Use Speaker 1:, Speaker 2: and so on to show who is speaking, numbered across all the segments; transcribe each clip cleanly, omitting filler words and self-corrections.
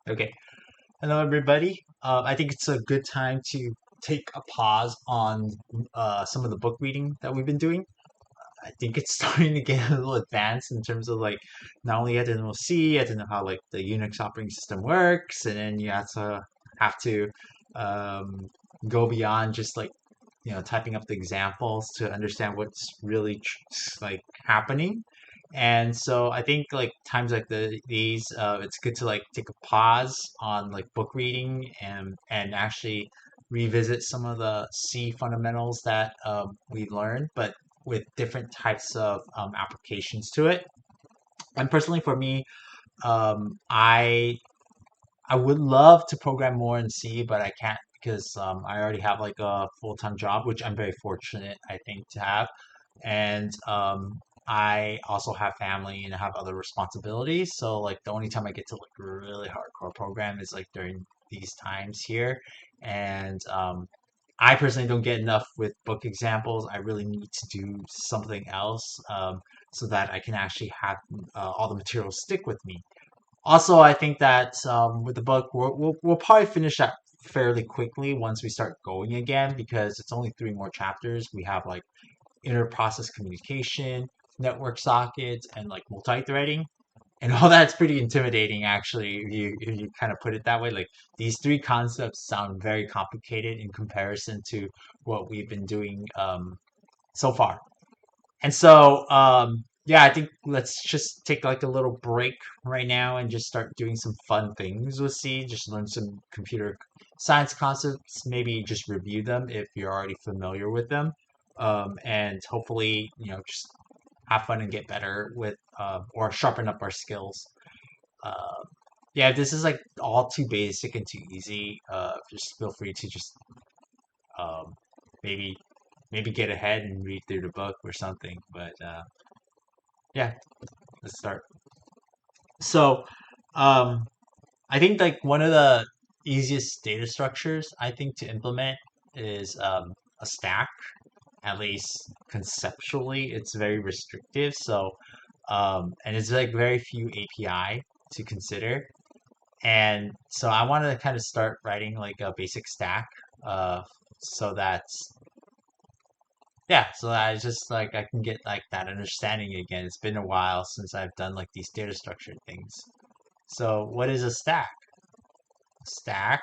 Speaker 1: Okay. Hello, everybody. I think it's a good time to take a pause on some of the book reading that we've been doing. I think it's starting to get a little advanced in terms of like not only I didn't know C, I didn't know how like the Unix operating system works, and then you have to um, go beyond just like typing up the examples to understand what's really like happening. And so I think like times like these, it's good to like take a pause on like book reading and actually revisit some of the C fundamentals that we learned, but with different types of applications to it. And personally, for me, um, I I would love to program more in C, but I can't because I already have like a full-time job, which I'm very fortunate, I think, to have. And I also have family and I have other responsibilities. So like the only time I get to like really hardcore program is like during these times here. And I personally don't get enough with book examples. I really need to do something else so that I can actually have all the materials stick with me. Also, I think that with the book, we'll probably finish that fairly quickly once we start going again because it's only three more chapters. We have like inter-process communication, network sockets, and like multi-threading. And all that's pretty intimidating, actually, if you kind of put it that way. Like these three concepts sound very complicated in comparison to what we've been doing so far. And so, yeah, I think let's just take like a little break right now and just start doing some fun things with C. Just learn some computer science concepts, maybe just review them if you're already familiar with them. And hopefully, just have fun and get better with, or sharpen up our skills. Uh, yeah, if this is like all too basic and too easy, just feel free to just um, maybe maybe get ahead and read through the book or something. But yeah, let's start. So, um, I think like one of the easiest data structures I think to implement is a stack. At least conceptually, it's very restrictive. So, and it's like very few API to consider. And so I wanted to kind of start writing like a basic stack, uh, so that yeah, so that I just like I can get like that understanding again. It's been a while since I've done like these data structure things. So what is a stack? Stack,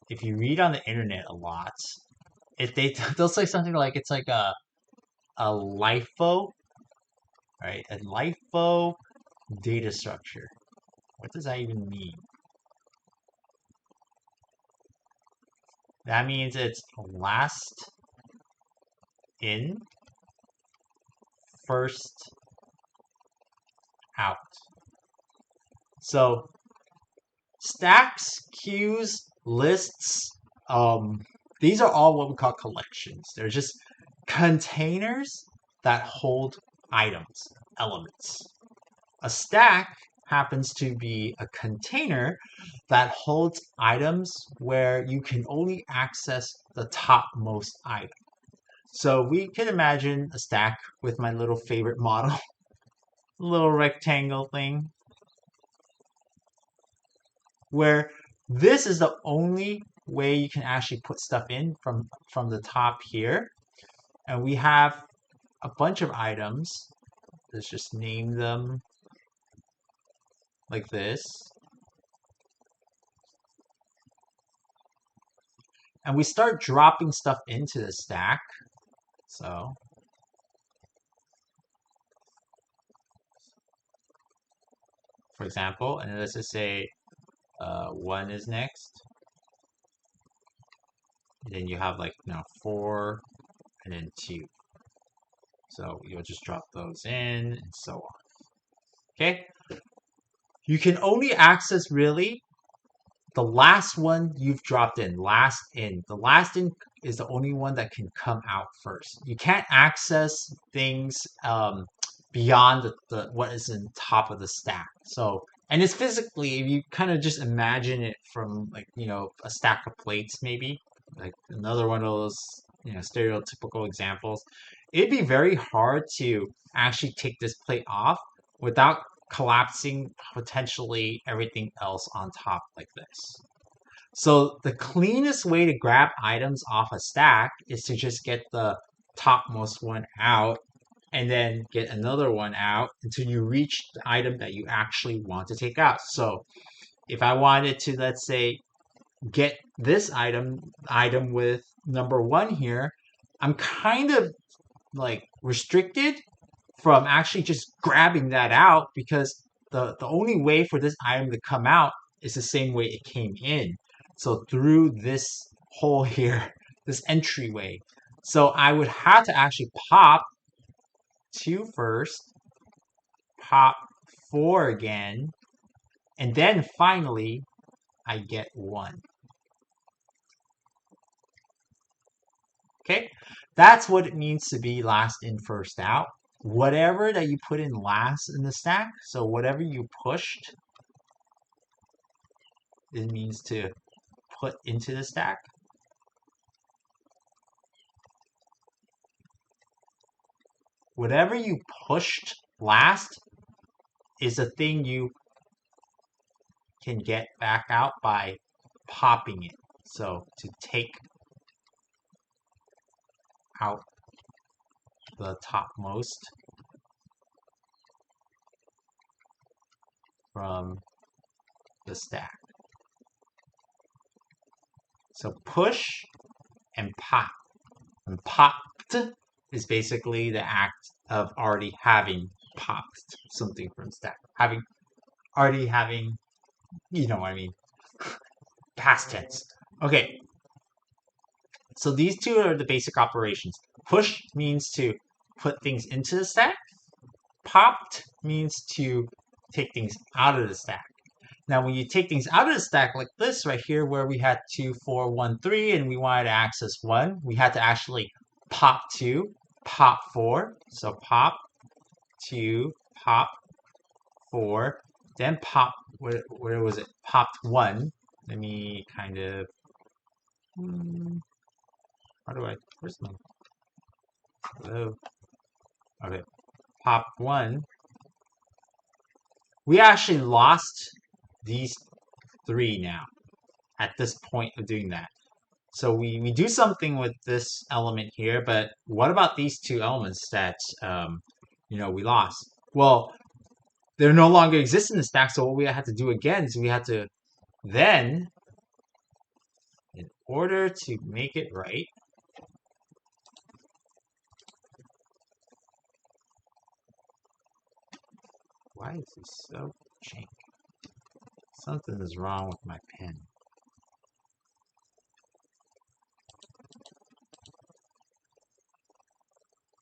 Speaker 1: if you read on the internet a lot, if they'll say something like it's like a LIFO, right? A LIFO data structure. What does that even mean? That means it's last in, first out. So stacks, queues, lists, um, these are all what we call collections. They're just containers that hold items, elements. A stack happens to be a container that holds items where you can only access the topmost item. So we can imagine a stack with my little favorite model, little rectangle thing, where this is the only way you can actually put stuff in from the top here. And we have a bunch of items. Let's just name them like this. And we start dropping stuff into the stack. So for example, and let's just say one is next. And then you have like four and then two. So you'll just drop those in and so on. Okay. You can only access really the last one you've dropped in, last in. The last in is the only one that can come out first. You can't access things beyond what is in top of the stack. So, and it's physically, if you kind of just imagine it from like, a stack of plates, maybe, like another one of those, stereotypical examples, it'd be very hard to actually take this plate off without collapsing potentially everything else on top like this. So the cleanest way to grab items off a stack is to just get the topmost one out and then get another one out until you reach the item that you actually want to take out. So if I wanted to, let's say, get this item with number 1 here, I'm kind of like restricted from actually just grabbing that out because the only way for this item to come out is the same way it came in. So through this hole here, this entryway. So I would have to actually pop 2 first, pop 4 again, and then finally I get 1. Okay, that's what it means to be last in, first out. Whatever that you put in last in the stack, so whatever you pushed, it means to put into the stack. Whatever you pushed last is the thing you can get back out by popping it. So to take out the topmost from the stack. So push and pop. And popped is basically the act of already having popped something from stack. Already having, you know what I mean, past tense. Okay, so these two are the basic operations. Push means to put things into the stack. Popped means to take things out of the stack. Now, when you take things out of the stack like this right here, where we had 2, 4, 1, 3, and we wanted to access 1, we had to actually pop 2, pop 4. So pop 2, pop 4, then pop, where was it? Popped 1. Let me kind of, where's my, hello? Okay, pop 1. We actually lost these 3 now at this point of doing that. So we do something with this element here, but what about these 2 elements that we lost? Well, they no longer exist in the stack, so what we had to do again is we had to then, in order to make it right, why is this so jank? Something is wrong with my pen.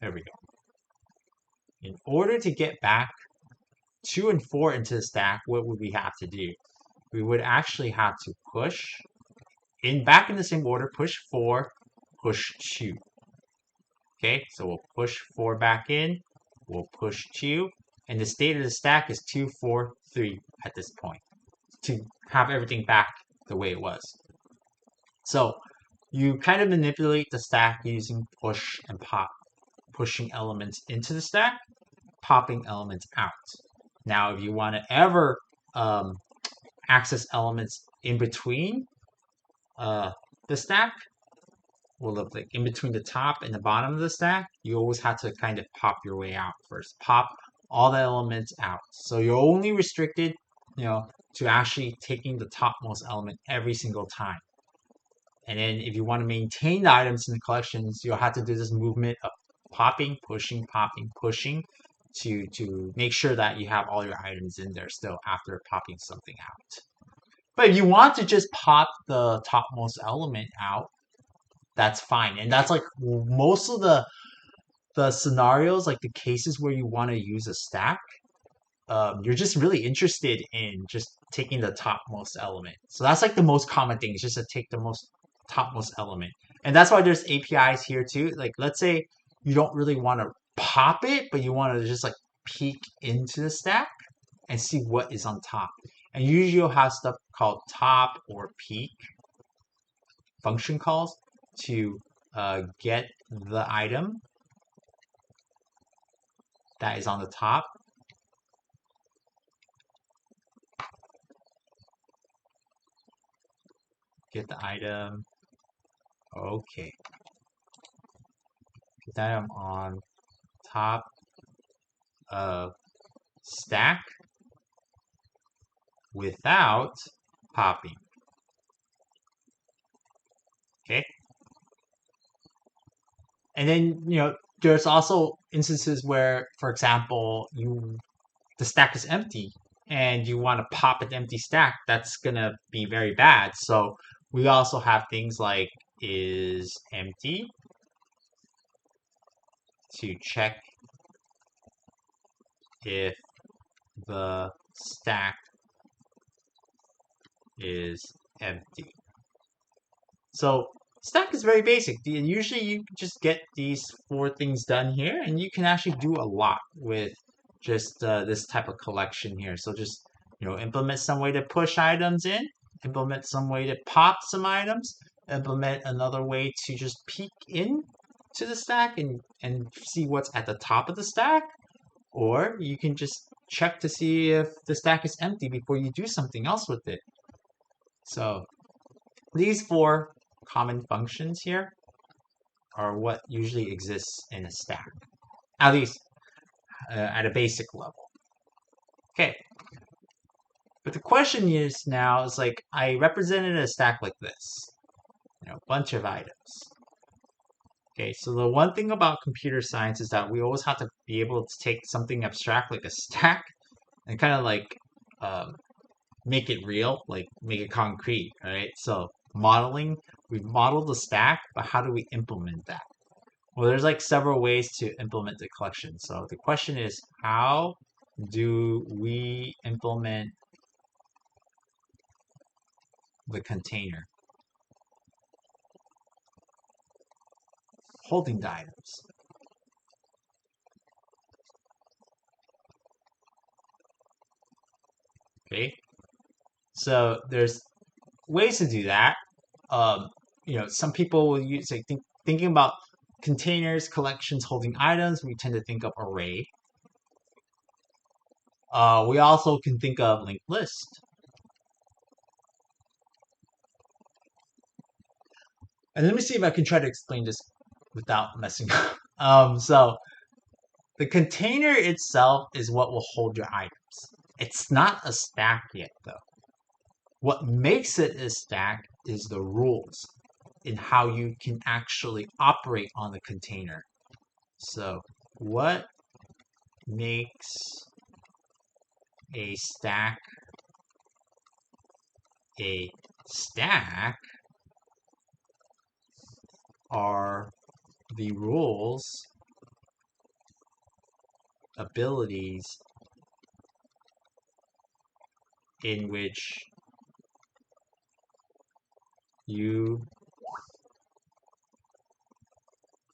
Speaker 1: There we go. In order to get back 2 and 4 into the stack, what would we have to do? We would actually have to push back in the same order, push 4, push 2. Okay, so we'll push 4 back in, we'll push 2, and the state of the stack is 2, 4, 3 at this point to have everything back the way it was. So you kind of manipulate the stack using push and pop, pushing elements into the stack, popping elements out. Now, if you want to ever access elements in between the stack, well, like in between the top and the bottom of the stack, you always have to kind of pop your way out first. Pop all the elements out. So you're only restricted, to actually taking the topmost element every single time. And then if you want to maintain the items in the collections, you'll have to do this movement of popping, pushing, to make sure that you have all your items in there still after popping something out. But if you want to just pop the topmost element out, that's fine. And that's like most of the scenarios, like the cases where you want to use a stack, you're just really interested in just taking the topmost element. So that's like the most common thing, is just to take the topmost element. And that's why there's APIs here too. Like let's say you don't really want to pop it, but you want to just like peek into the stack and see what is on top. And usually you'll have stuff called top or peek function calls to get the item that is on the top get the item. Okay. Get the item on top of stack without popping. Okay. And then, there's also instances where, for example, the stack is empty and you want to pop an empty stack. That's gonna be very bad. So we also have things like is empty to check if the stack is empty. So stack is very basic. And usually you just get these 4 things done here, and you can actually do a lot with just this type of collection here. So just implement some way to push items in, implement some way to pop some items, implement another way to just peek in to the stack and see what's at the top of the stack, or you can just check to see if the stack is empty before you do something else with it. So these 4 common functions here are what usually exists in a stack, at least at a basic level. Okay, but the question is now is like I represented a stack like this, a bunch of items. Okay, so the one thing about computer science is that we always have to be able to take something abstract like a stack and kind of like make it real, like make it concrete, right? So modeling, we've modeled the stack, but how do we implement that? Well, there's like several ways to implement the collection. So the question is, how do we implement the container holding the items? Okay, so there's ways to do that. Some people will use like thinking about containers, collections, holding items. We tend to think of array. We also can think of linked list. And let me see if I can try to explain this without messing up. So the container itself is what will hold your items. It's not a stack yet, though. What makes it a stack is the rules in how you can actually operate on the container. So what makes a stack are the rules, abilities in which you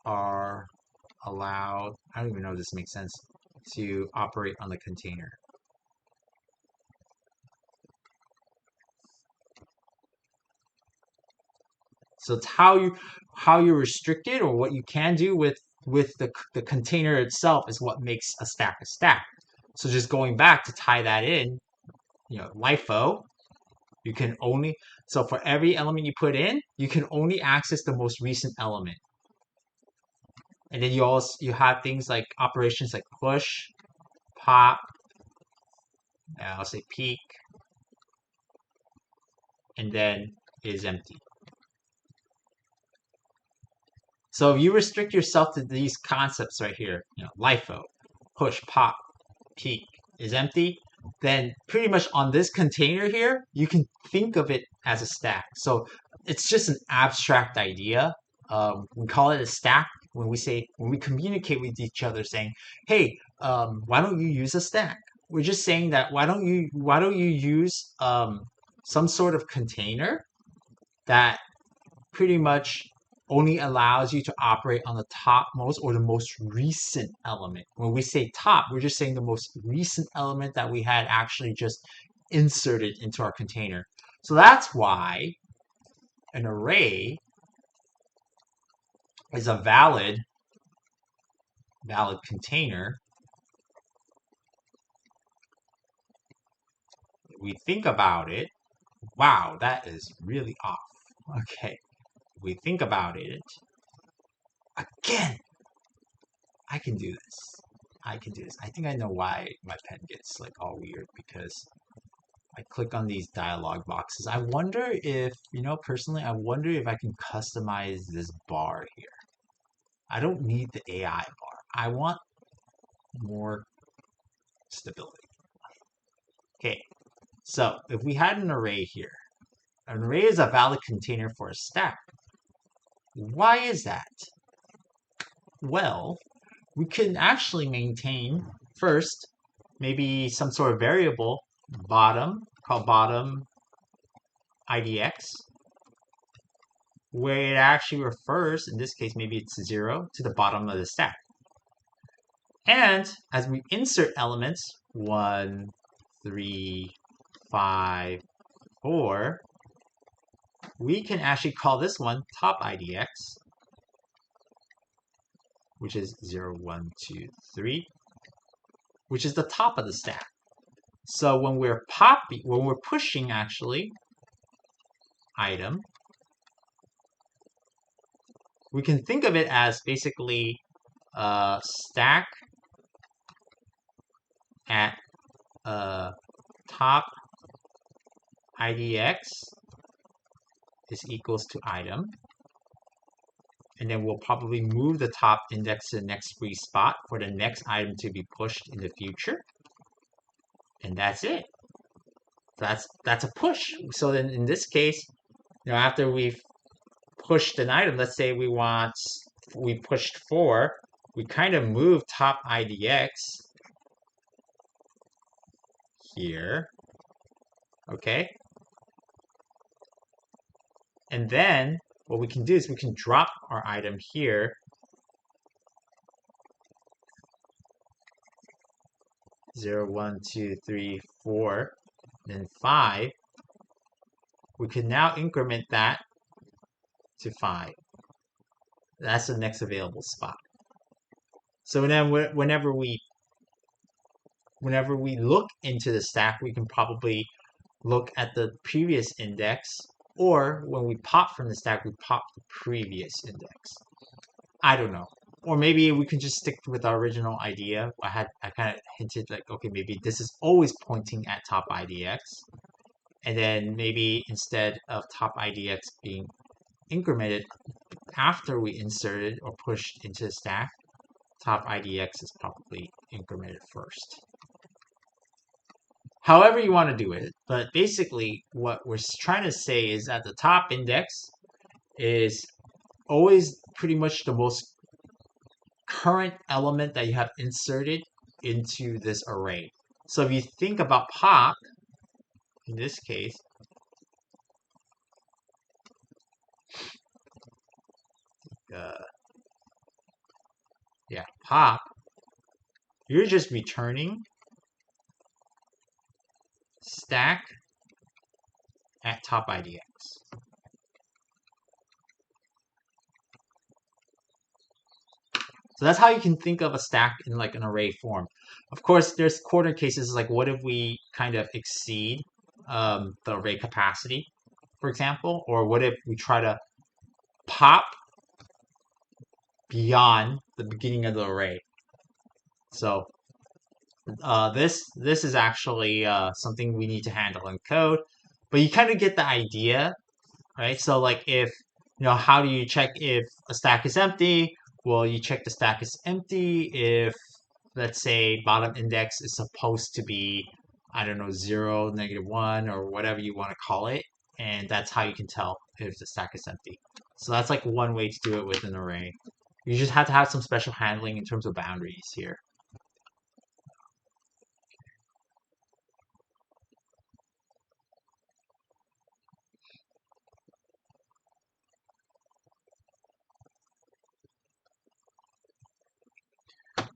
Speaker 1: are allowed, I don't even know if this makes sense, to operate on the container. So it's how you restrict it, or what you can do with the container itself is what makes a stack a stack. So just going back to tie that in, LIFO, you can only, so for every element you put in, you can only access the most recent element. And then you have things like operations like push, pop, I'll say peek, and then is empty. So if you restrict yourself to these concepts right here, LIFO, push, pop, peek, is empty, then pretty much on this container here, you can think of it as a stack. So it's just an abstract idea. We call it a stack when we communicate with each other saying, hey, why don't you use a stack? We're just saying that why don't you use some sort of container that pretty much only allows you to operate on the topmost or the most recent element. When we say top, we're just saying the most recent element that we had actually just inserted into our container. So that's why an array is a valid container. We think about it. Wow, that is really off. Okay, if we think about it, again, I can do this. I can do this. I think I know why my pen gets like all weird because I click on these dialog boxes. I wonder if, personally, I wonder if I can customize this bar here. I don't need the AI bar. I want more stability. Okay, so if we had an array here, an array is a valid container for a stack. Why is that? Well, we can actually maintain first maybe some sort of variable bottom called bottom idx, where it actually refers, in this case maybe it's 0, to the bottom of the stack. And as we insert elements 1, 3, 5, 4, we can actually call this one top idx, which is 0, 1, 2, 3, which is the top of the stack. So when we're pushing actually item, we can think of it as basically stack at top idx is equals to item, and then we'll probably move the top index to the next free spot for the next item to be pushed in the future, and that's it. That's a push. So then in this case, after we've pushed an item, let's say we pushed 4, we kind of move top idx here, okay? And then what we can do is we can drop our item here, 0, 1, 2, 3, 4, then 5. We can now increment that to 5. That's the next available spot. So then whenever we look into the stack, we can probably look at the previous index, or when we pop from the stack, we pop the previous index. I don't know. Or maybe we can just stick with our original idea. I kind of hinted like, okay, maybe this is always pointing at top idx. And then maybe instead of top idx being incremented after we inserted or pushed into the stack, top idx is probably incremented first. However you want to do it, but basically what we're trying to say is that the top index is always pretty much the most current element that you have inserted into this array. So if you think about pop, in this case, pop, you're just returning stack at top idx. So that's how you can think of a stack in like an array form. Of course, there's corner cases like what if we kind of exceed the array capacity, for example, or what if we try to pop beyond the beginning of the array. So this is actually something we need to handle in code, but you kind of get the idea, right? So like if, how do you check if a stack is empty? Well, you check the stack is empty if, let's say, bottom index is supposed to be, I don't know, 0, -1, or whatever you want to call it. And that's how you can tell if the stack is empty. So that's like one way to do it with an array. You just have to have some special handling in terms of boundaries here.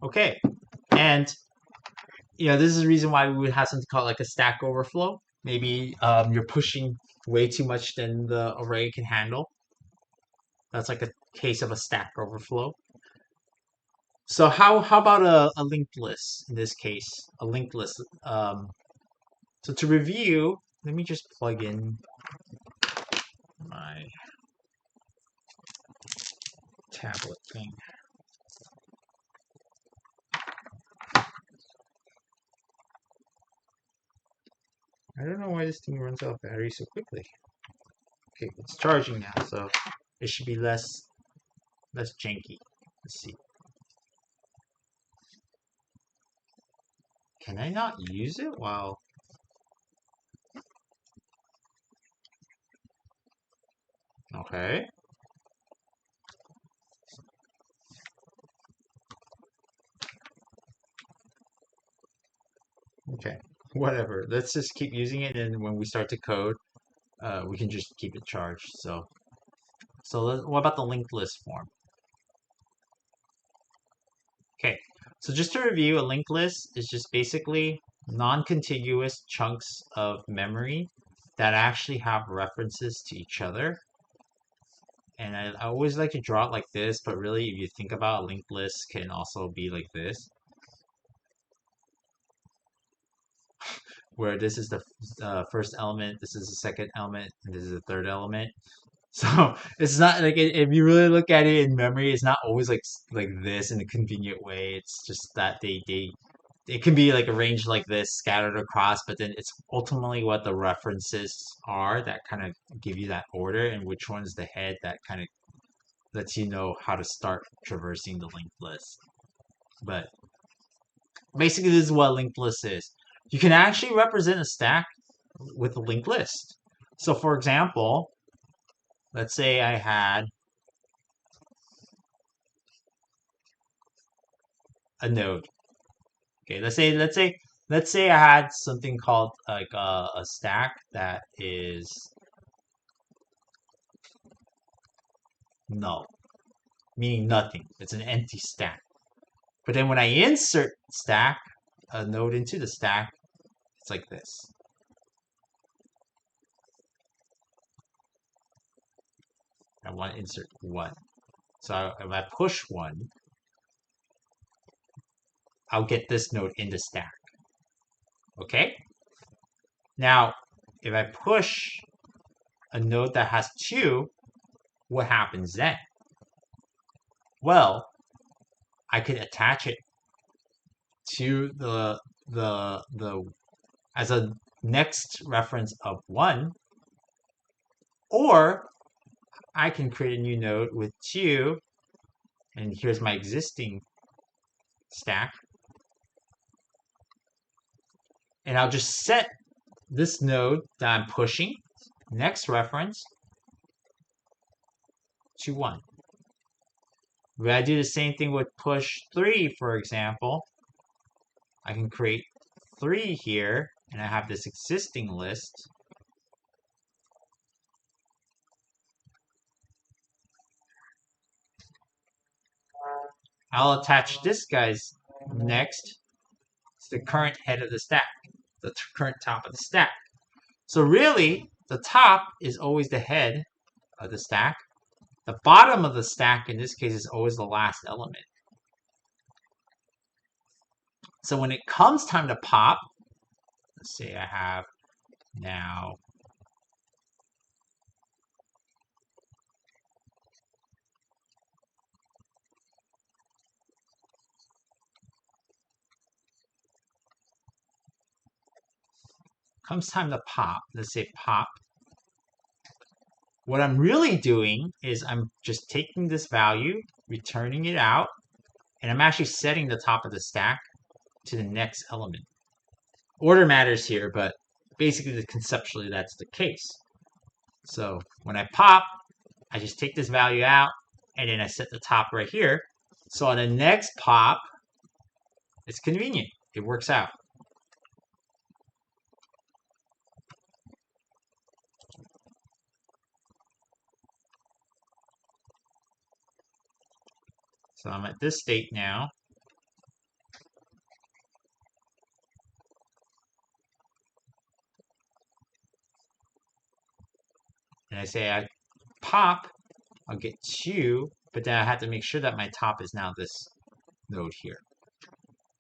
Speaker 1: Okay, and this is the reason why we would have something called like a stack overflow. Maybe you're pushing way too much than the array can handle. That's like a case of a stack overflow. So how about a linked list in this case? A linked list. So to review, let me just plug in my my tablet thing. I don't know why this thing runs out of battery so quickly. Okay, it's charging now, so it should be less janky. Let's see. Can I not use it while... Okay. Okay, whatever. Let's just keep using it, and when we start to code, we can just keep it charged. So what about the linked list form? Okay, so just to review, a linked list is just basically non-contiguous chunks of memory that actually have references to each other. And I always like to draw it like this, but really, if you think about, a linked list can also be like this, where this is the first element, this is the second element, and this is the third element. So it's not like, if you really look at it in memory, it's not always like this in a convenient way. It's just that they it can be like arranged like this, scattered across, but then it's ultimately what the references are that kind of give you that order, and which one's the head that kind of lets you know how to start traversing the linked list. But basically, this is what a linked list is. You can actually represent a stack with a linked list. So for example, let's say I had a node. Okay, let's say I had something called like a stack that is null, meaning nothing. It's an empty stack. But then when I insert stack, a node into the stack, it's like this. I want to insert 1. So if I push 1, I'll get this node in the stack. Okay? Now, if I push a node that has 2, what happens then? Well, I could attach it to the as a next reference of 1, or I can create a new node with 2, and here's my existing stack, and I'll just set this node that I'm pushing, next reference, to 1. When I do the same thing with push 3, for example, I can create 3 here, and I have this existing list. I'll attach this guy's next to the current head of the stack, the current top of the stack. So really, the top is always the head of the stack. The bottom of the stack, in this case, is always the last element. So when it comes time to pop, let's say I have now comes time to pop, let's say pop, what I'm really doing is I'm just taking this value, returning it out, and I'm actually setting the top of the stack to the next element. Order matters here, but basically conceptually that's the case. So when I pop, I just take this value out, and then I set the top right here. So on the next pop, it's convenient. It works out. So I'm at this state now. And I say I pop, I'll get 2, but then I have to make sure that my top is now this node here.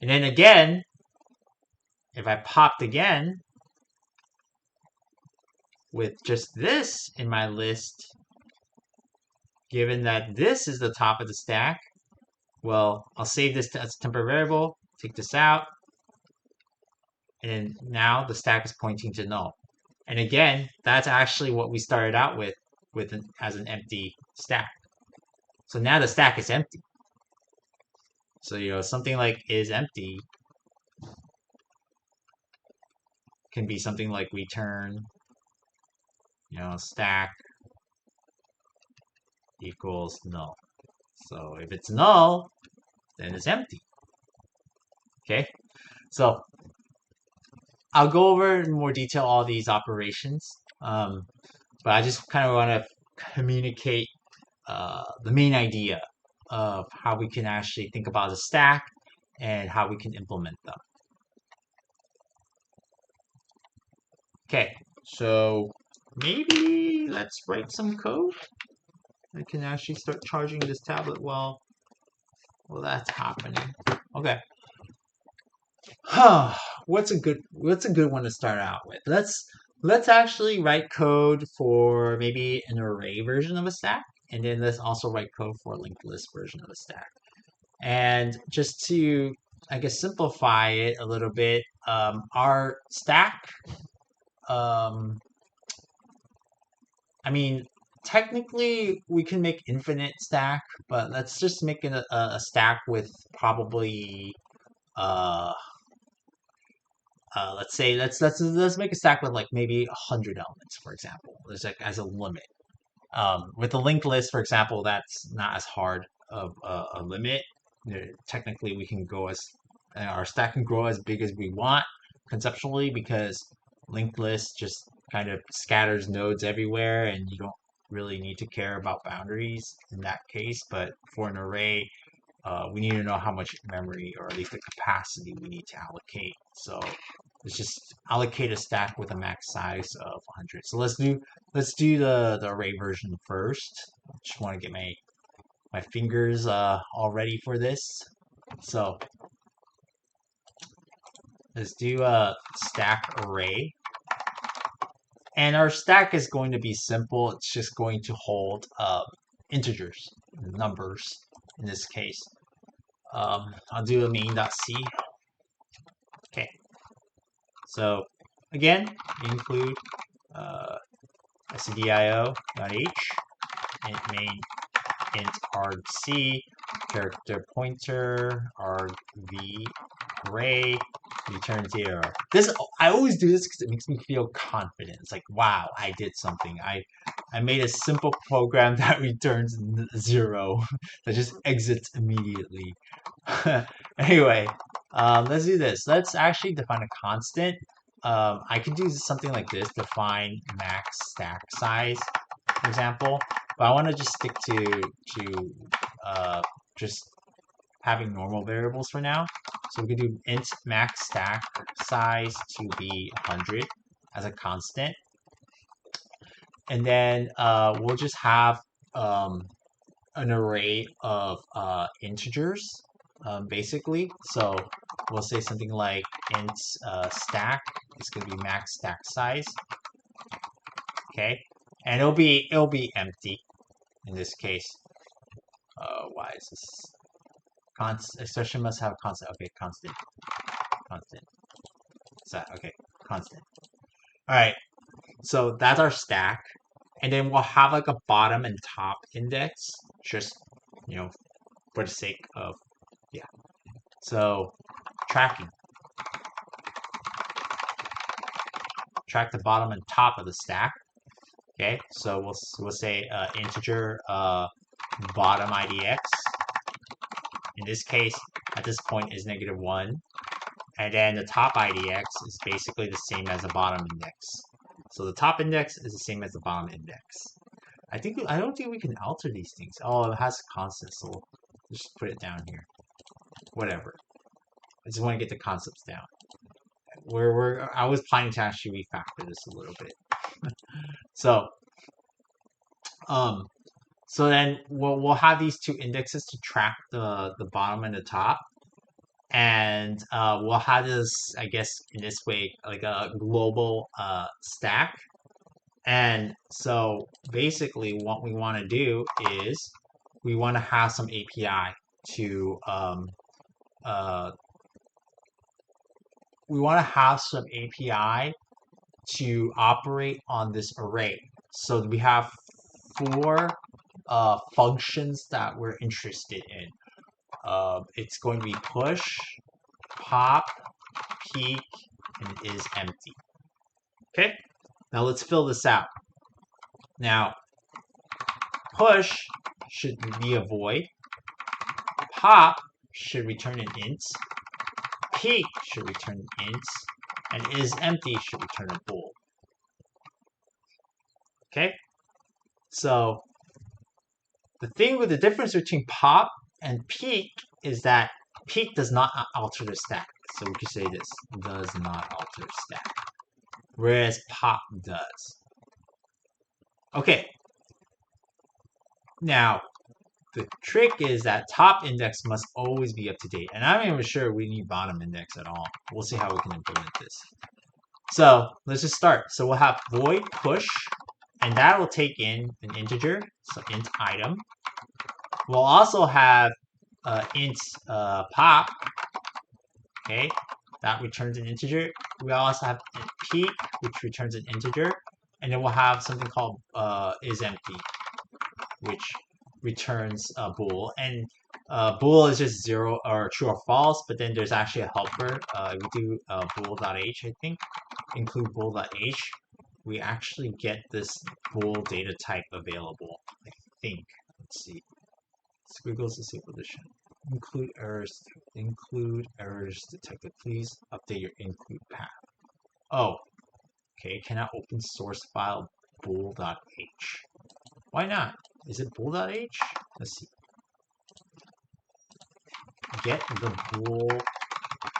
Speaker 1: And then again, if I popped again with just this in my list, given that this is the top of the stack, well, I'll save this as a temporary variable, take this out, and now the stack is pointing to null. And again, that's actually what we started out with as an empty stack. So now the stack is empty. So, something like is empty can be something like return, stack equals null. So if it's null, then it's empty. Okay, so I'll go over in more detail all these operations, but I just kind of want to communicate the main idea of how we can actually think about a stack and how we can implement them. Okay, so maybe let's write some code. I can actually start charging this tablet while that's happening. Okay. What's a good one to start out with? Let's actually write code for maybe an array version of a stack, and then let's also write code for a linked list version of a stack. And just to, I guess, simplify it a little bit, our stack, I mean, technically we can make infinite stack, but let's just make it a stack with probably, let's say let's make a stack with like maybe 100 elements, for example. There's like as a limit. With the linked list, for example, that's not as hard of a limit. Technically, we can go as our stack can grow as big as we want conceptually, because linked list just kind of scatters nodes everywhere, and you don't really need to care about boundaries in that case. But for an array, we need to know how much memory, or at least the capacity, we need to allocate. So let's just allocate a stack with a max size of 100. So let's do the array version first. Just want to get my fingers all ready for this. So let's do a stack array. And our stack is going to be simple. It's just going to hold integers, numbers in this case. I'll do a main.c. Okay. So again, include stdio.h int main int argc character pointer argv array return 0. This, I always do this because it makes me feel confident. It's like, wow, I did something. I made a simple program that returns 0 that just exits immediately. Anyway, let's do this. Let's actually define a constant. I could do something like this: define max stack size, for example. But I want to just stick to just having normal variables for now. So we can do int max stack size to be 100 as a constant, and then we'll just have an array of integers, basically. So we'll say something like int stack is going to be max stack size. Okay, and it'll be empty in this case. Why is this? Expression must have a constant. Okay, constant. Okay, constant. All right, so that's our stack, and then we'll have like a bottom and top index, just for the sake of So tracking. Track the bottom and top of the stack. Okay, so we'll say integer bottom IDX. In this case, at this point is -1, and then the top IDX is basically the same as the bottom index. So the top index is the same as the bottom index. I don't think we can alter these things. Oh, it has constant, so we'll just put it down here. Whatever. I just want to get the concepts down. I was planning to actually refactor this a little bit. So then we'll have these two indexes to track the bottom and the top, and we'll have this, I guess, in this way, like a global stack, And so basically what we want to do is we want to have some API to uh, we want to have some API to operate on this array. So we have four functions that we're interested in. It's going to be push, pop, peek, and is empty. Okay, now let's fill this out. Now, push should be a void. Pop should return an int. Peek should return an int. And is empty should return a bool. Okay, so the thing with the difference between pop and peek is that peek does not alter the stack. So we could say this does not alter stack, whereas pop does. Okay. Now, the trick is that top index must always be up to date. And I'm not even sure we need bottom index at all. We'll see how we can implement this. So let's just start. So we'll have void push, and that will take in an integer, so int item. We'll also have int pop, okay, that returns an integer. We also have int peek, which returns an integer, and then we'll have something called is empty, which returns a bool. And bool is just 0 or true or false, but then there's actually a helper. If we do bool.h, I think, include bool.h, we actually get this bool data type available, I think. Let's see. Squiggles disable edition. Include errors detected. Please update your include path. Oh, okay. Cannot open source file bool.h. Why not? Is it bool.h? Let's see. Get the bool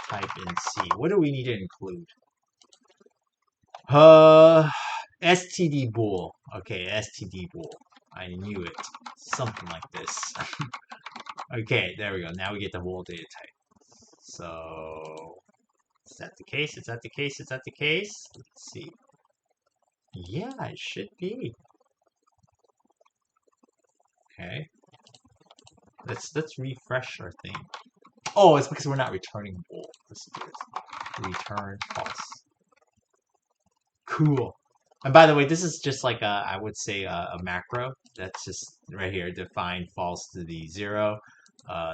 Speaker 1: type in C. What do we need to include? STD bool. Okay, STD bool. I knew it. Something like this. Okay, there we go. Now we get the bool data type. So, is that the case? Is that the case? Is that the case? Let's see. Yeah, it should be. Okay. Let's refresh our thing. Oh, it's because we're not returning bool. Let's do this. Return false. Cool. And by the way, this is just like I would say a macro. That's just right here. Define false to be 0.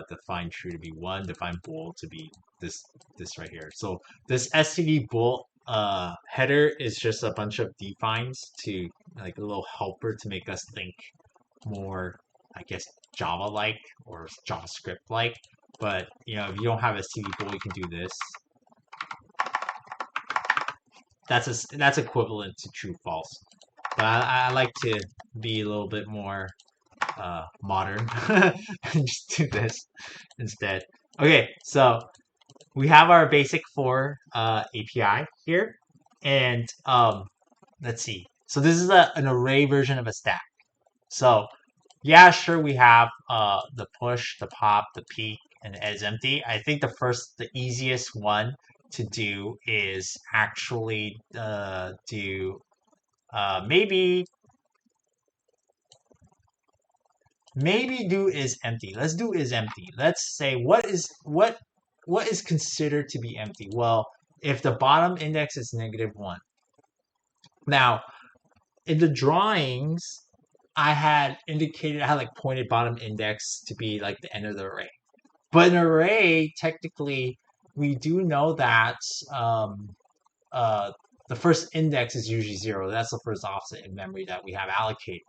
Speaker 1: Define true to be 1. Define bool to be this right here. So this std bool header is just a bunch of defines to like a little helper to make us think more, I guess, Java-like or JavaScript-like. But you know, if you don't have std bool, you can do this. That's equivalent to true false. But I like to be a little bit more modern and just do this instead. Okay, so we have our basic for API here, and let's see. So this is an array version of a stack. So yeah, sure, we have the push, the pop, the peek, and the is empty. I think the easiest one to do is actually do maybe do is empty. Let's do is empty. Let's say what is considered to be empty. Well, if the bottom index is -1. Now, in the drawings, I had like pointed bottom index to be like the end of the array. But an array, technically, we do know that the first index is usually 0. That's the first offset in memory that we have allocated.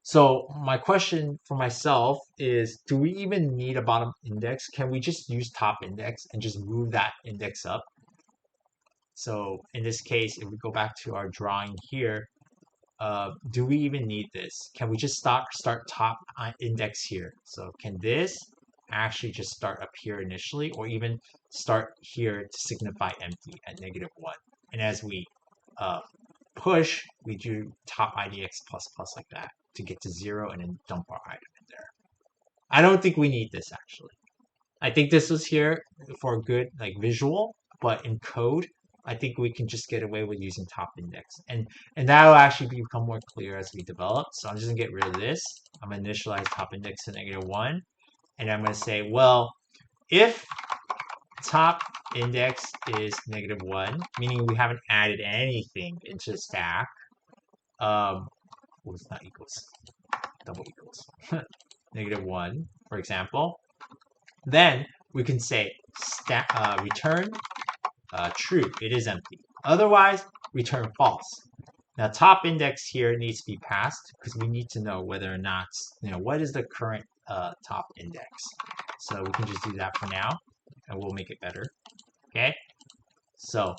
Speaker 1: So my question for myself is, do we even need a bottom index? Can we just use top index and just move that index up? So in this case, if we go back to our drawing here, do we even need this? Can we just start top index here? So can this actually just start up here initially, or even start here to signify empty at -1? And as we push, we do top IDX ++ like that to get to 0 and then dump our item in there. I don't think we need this actually. I think this was here for a good like visual, but in code, I think we can just get away with using top index. And that will actually become more clear as we develop. So I'm just gonna get rid of this. I'm gonna initialize top index to -1. And I'm gonna say, well, if top index is -1, meaning we haven't added anything into the stack, well, it's not equals, double equals, -1, for example, then we can say return true, it is empty. Otherwise, return false. Now, top index here needs to be passed because we need to know whether or not, what is the current top index. So we can just do that for now, and we'll make it better. Okay? So,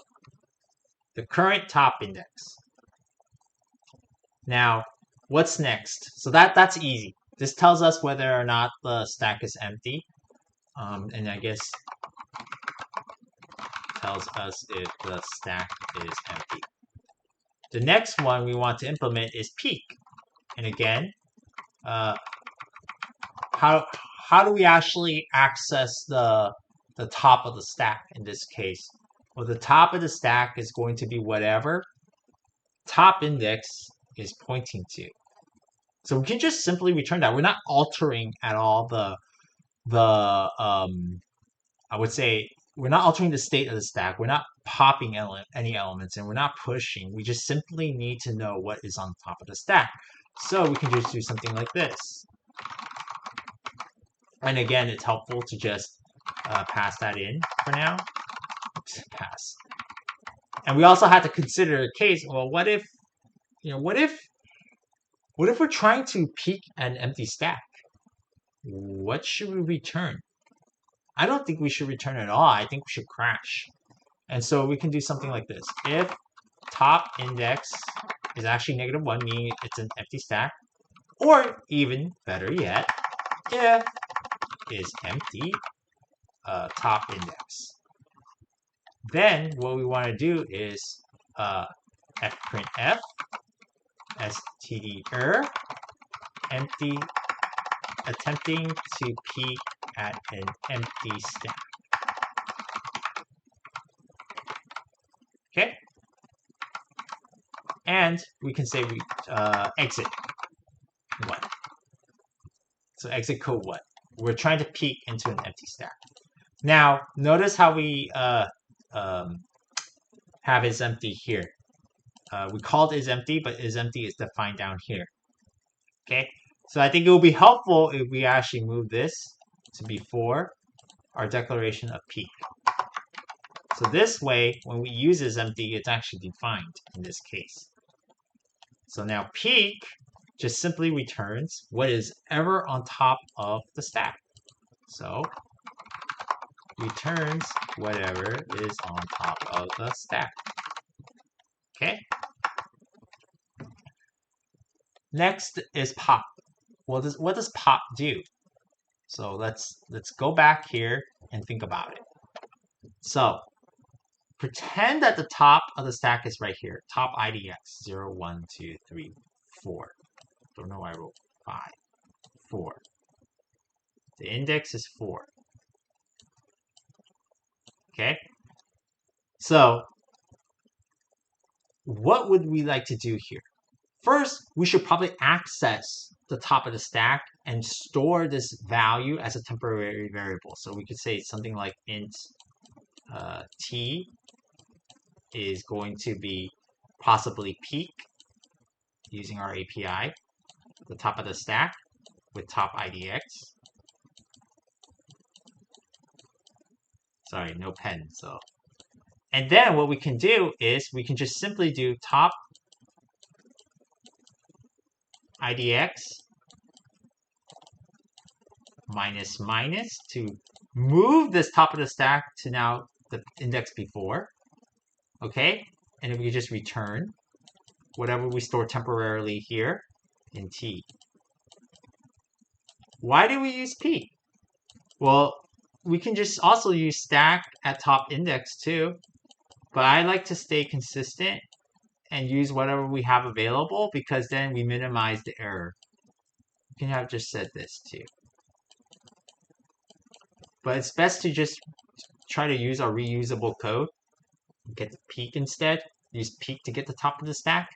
Speaker 1: the current top index. Now, what's next? So that's easy. This tells us whether or not the stack is empty. And I guess tells us if the stack is empty. The next one we want to implement is peek. And again, how do we actually access the top of the stack in this case? Well, the top of the stack is going to be whatever top index is pointing to. So we can just simply return that. We're not altering at all I would say we're not altering the state of the stack. We're not popping any elements, and we're not pushing. We just simply need to know what is on top of the stack. So we can just do something like this. And again, it's helpful to just pass that in for now. Oops, pass. And we also have to consider a case. Well, what if we're trying to peek an empty stack? What should we return? I don't think we should return at all. I think we should crash. And so we can do something like this. If top index is actually -1, meaning it's an empty stack, or even better yet, if is empty top index. Then what we want to do is fprintf std empty attempting to peek at an empty stack. Okay, and we can say we exit 1. So exit code 1. We're trying to peek into an empty stack. Now notice how we have is empty here. We called is empty, but is empty is defined down here. Okay, so I think it will be helpful if we actually move this to before our declaration of peek. So this way, when we use is empty, it's actually defined in this case. So now peek just simply returns what is ever on top of the stack. So returns whatever is on top of the stack. Okay. Next is pop. Well, what does pop do? So let's go back here and think about it. So pretend that the top of the stack is right here. Top IDX 0, 1, 2, 3, 4. Don't know why I wrote 5. 4. The index is 4. Okay. So what would we like to do here? First, we should probably access the top of the stack and store this value as a temporary variable. So we could say something like int t is going to be possibly peek using our API, the top of the stack with top IDX. Sorry, no pen. So, and then what we can do is we can just simply do top IDX minus minus to move this top of the stack to now the index before. Okay, and if we just return whatever we store temporarily here in T. Why do we use P? Well, we can just also use stack at top index too, but I like to stay consistent and use whatever we have available because then we minimize the error. You can have just said this too. But it's best to just try to use our reusable code get the peak instead. Use peak to get the top of the stack.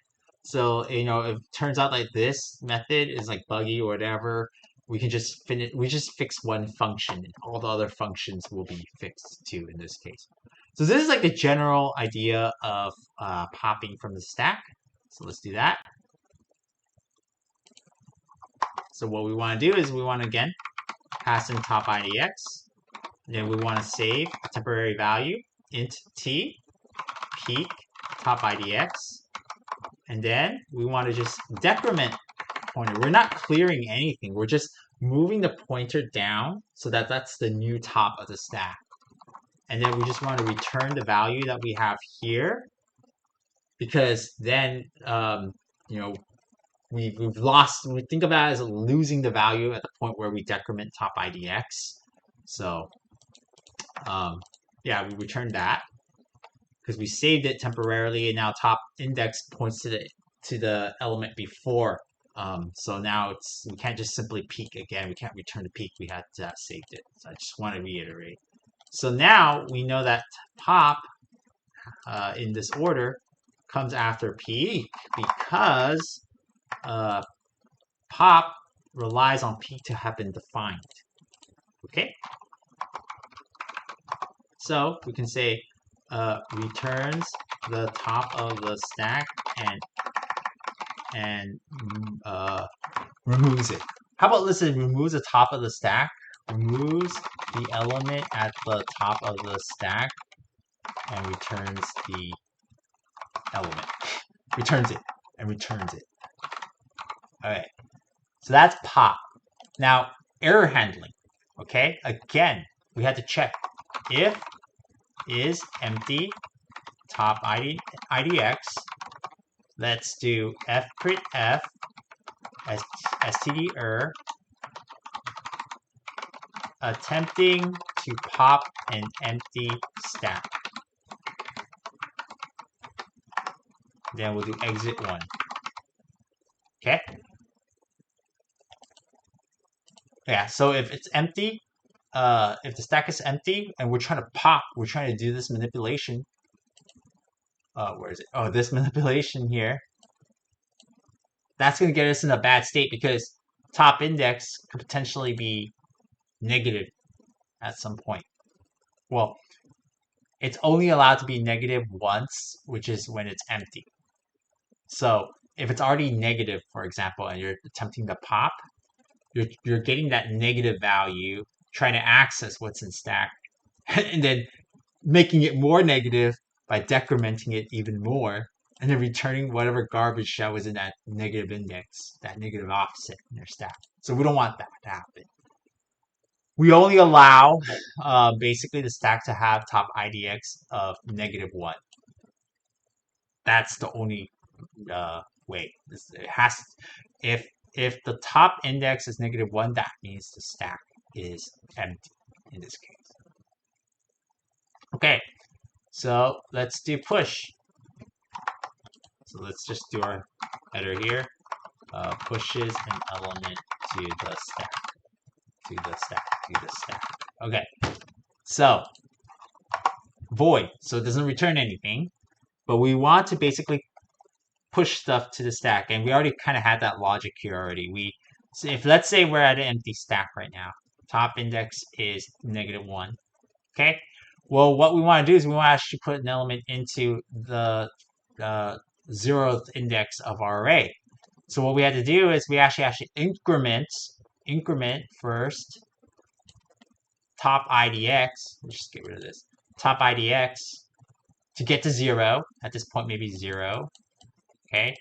Speaker 1: So, you know, if it turns out like this method is like buggy or whatever, we can just finish, we just fix one function and all the other functions will be fixed too in this case. So this is like the general idea of popping from the stack. So let's do that. So what we want to do is we want to, again, pass in top IDX. Then we want to save a temporary value, int t, peak, top IDX. And then we want to just decrement pointer. We're not clearing anything. We're just moving the pointer down so that that's the new top of the stack. And then we just want to return the value that we have here, because then, you know, we've lost, we think about it as losing the value at the point where we decrement top IDX. So, yeah, we return that because we saved it temporarily, and now top index points to the element before. So now we can't just simply peek again. We can't return the peek. We had saved it. So I just want to reiterate. So now we know that pop in this order comes after peek because pop relies on peek to have been defined. Okay? So we can say returns the top of the stack and removes it. How about listen, removes the top of the stack, removes the element at the top of the stack, and returns the element. Returns it and returns it. Alright. So that's pop. Now, error handling. Okay? Again, we had to check if is empty top IDX. Let's do fprintf std attempting to pop an empty stack. Then we'll do exit 1. Okay? Yeah, so if it's empty, if the stack is empty and we're trying to pop, we're trying to do this manipulation. Where is it? Oh, this manipulation here. That's going to get us in a bad state because top index could potentially be negative at some point. Well, it's only allowed to be negative once, which is when it's empty. So if it's already negative, for example, and you're attempting to pop, you're getting that negative value, trying to access what's in stack, and then making it more negative by decrementing it even more, and then returning whatever garbage that was in that negative index, that negative offset in your stack. So we don't want that to happen. We only allow basically the stack to have top IDX of -1. That's the only way. It has, if the top index is -1, that means the stack is empty in this case. Okay, so let's do push. So let's just do our header here. Pushes an element to the stack. To the stack. To the stack. Okay. So void. So it doesn't return anything. But we want to basically push stuff to the stack. And we already kind of had that logic here already. So if let's say we're at an empty stack right now. Top index is -1. Okay. Well, what we want to do is we want to actually put an element into the 0th index of our array. So what we had to do is we actually increment first top IDX. Let's just get rid of this. Top IDX to get to 0. At this point, maybe 0. Okay.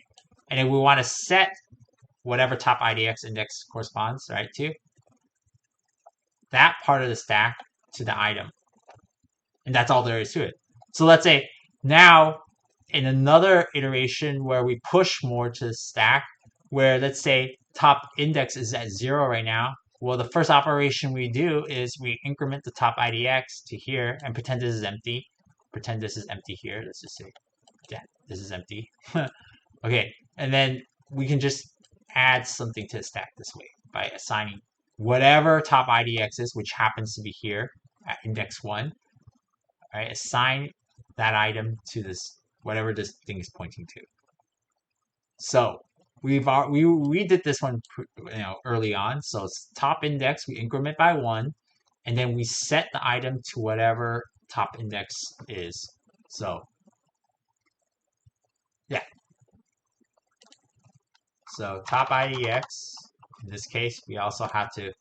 Speaker 1: And then we want to set whatever top IDX index corresponds, right, to that part of the stack to the item. And that's all there is to it. So let's say now in another iteration where we push more to the stack, where let's say top index is at 0 right now, well, the first operation we do is we increment the top IDX to here and pretend this is empty. Pretend this is empty here. Let's just say, yeah, this is empty. Okay, and then we can just add something to the stack this way by assigning whatever top IDX is, which happens to be here at index 1. Right, assign that item to this, whatever this thing is pointing to. So we did this one early on. So it's top index, we increment by 1, and then we set the item to whatever top index is. So yeah, so top IDX. In this case, we also have to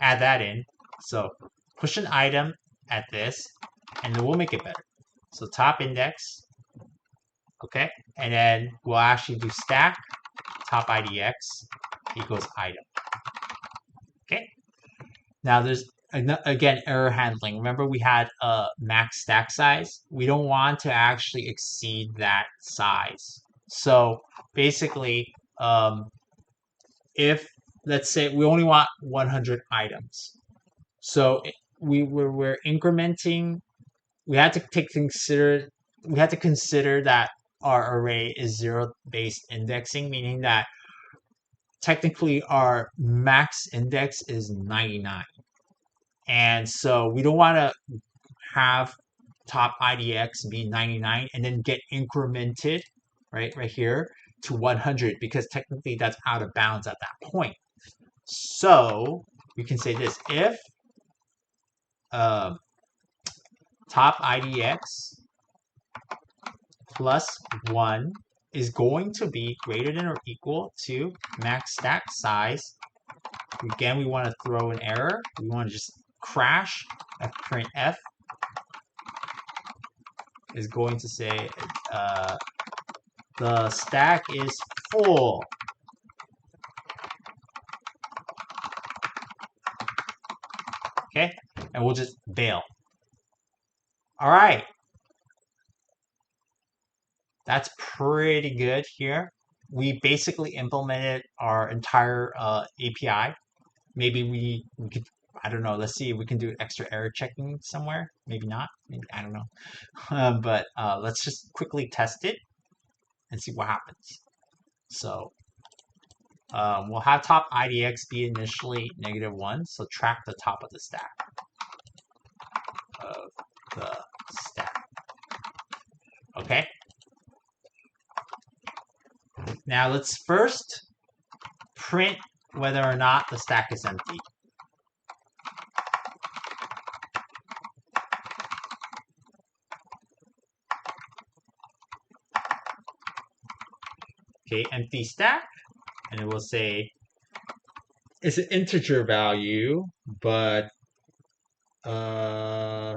Speaker 1: add that in. So push an item at this, and then we'll make it better. So top index, okay, and then we'll actually do stack top IDX equals item. Okay. Now there's again error handling. Remember we had a max stack size. We don't want to actually exceed that size. So basically, if let's say we only want 100 items, so we're incrementing. We had to consider that our array is zero-based indexing, meaning that technically our max index is 99. And so we don't want to have top IDX be 99 and then get incremented right here to 100, because technically that's out of bounds at that point. So we can say this: if top IDX plus 1 is going to be greater than or equal to max stack size. Again, we want to throw an error. We want to just crash printf is going to say the stack is full. Okay, and we'll just bail. All right. That's pretty good here. We basically implemented our entire API. Maybe we could, I don't know, let's see if we can do extra error checking somewhere. Maybe not. Maybe, I don't know. But let's just quickly test it and see what happens. So we'll have top IDX be initially -1. So track the top of the stack. Okay. Now let's first print whether or not the stack is empty. Okay, empty stack, and it will say it's an integer value, but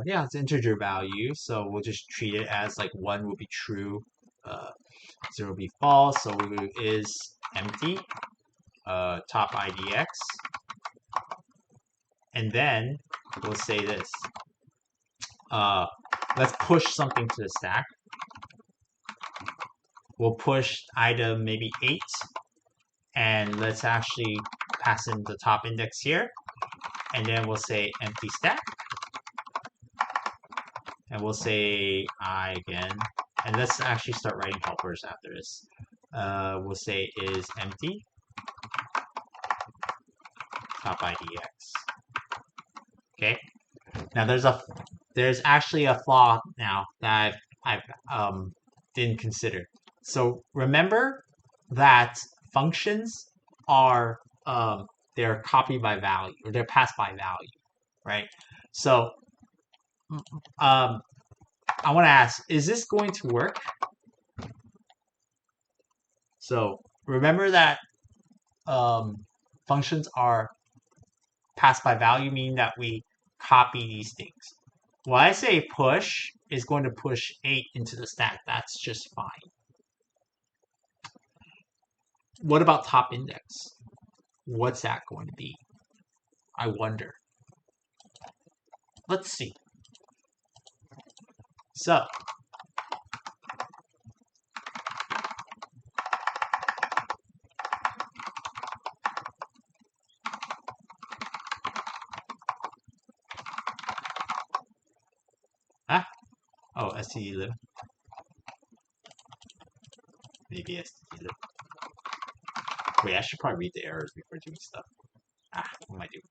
Speaker 1: yeah, it's integer value, so we'll just treat it as like 1 will be true, 0 will be false, so it is empty, top IDX, and then we'll say this, let's push something to the stack. We'll push item maybe 8, and let's actually pass in the top index here, and then we'll say empty stack, and we'll say I again, and let's actually start writing helpers after this. We'll say is empty, top IDX. Okay. Now there's actually a flaw now that I've didn't consider. So remember that functions are they're copied by value, or they're passed by value, right? So I want to ask, is this going to work? So remember that functions are passed by value, meaning that we copy these things. Well, I say push is going to push 8 into the stack. That's just fine. What about top index? What's that going to be? I wonder. Let's see. So oh, std lib. Maybe std lib. Wait, I should probably read the errors before doing stuff. What am I doing?